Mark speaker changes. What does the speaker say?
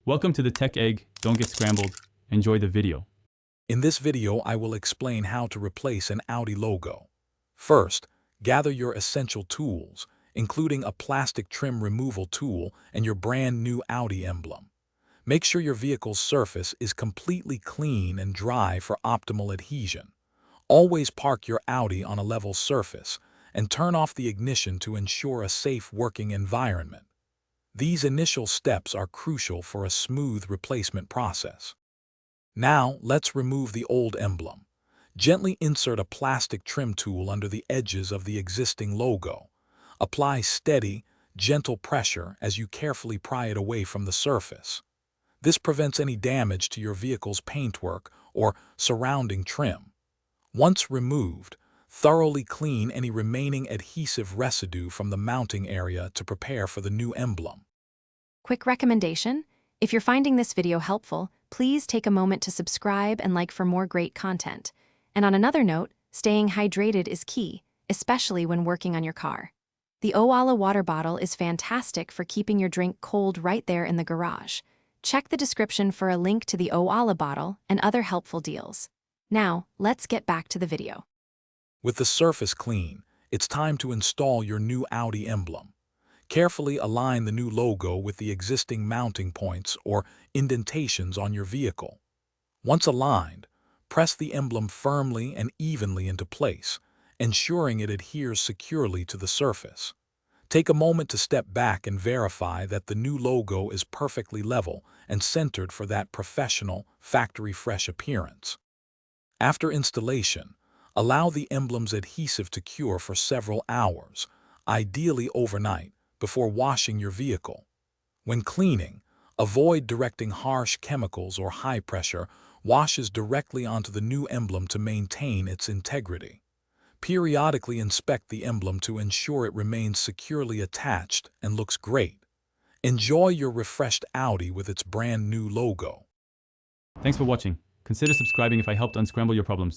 Speaker 1: Welcome to the Tech Egg. Don't get scrambled. Enjoy the video.
Speaker 2: In this video, I will explain how to replace an Audi logo. First, gather your essential tools, including a plastic trim removal tool and your brand new Audi emblem. Make sure your vehicle's surface is completely clean and dry for optimal adhesion. Always park your Audi on a level surface and turn off the ignition to ensure a safe working environment. These initial steps are crucial for a smooth replacement process. Now, let's remove the old emblem. Gently insert a plastic trim tool under the edges of the existing logo. Apply steady, gentle pressure as you carefully pry it away from the surface. This prevents any damage to your vehicle's paintwork or surrounding trim. Once removed, thoroughly clean any remaining adhesive residue from the mounting area to prepare for the new emblem.
Speaker 3: Quick recommendation: if you're finding this video helpful, please take a moment to subscribe and like for more great content. And on another note, staying hydrated is key, especially when working on your car. The Owala water bottle is fantastic for keeping your drink cold right there in the garage. Check the description for a link to the Owala bottle and other helpful deals. Now, let's get back to the video.
Speaker 2: With the surface clean, it's time to install your new Audi emblem. Carefully align the new logo with the existing mounting points or indentations on your vehicle. Once aligned, press the emblem firmly and evenly into place, ensuring it adheres securely to the surface. Take a moment to step back and verify that the new logo is perfectly level and centered for that professional, factory-fresh appearance. After installation, allow the emblem's adhesive to cure for several hours, ideally overnight, before washing your vehicle. When cleaning, avoid directing harsh chemicals or high-pressure washes directly onto the new emblem to maintain its integrity. Periodically inspect the emblem to ensure it remains securely attached and looks great. Enjoy your refreshed Audi with its brand new logo.
Speaker 1: Thanks for watching. Consider subscribing if I helped unscramble your problems.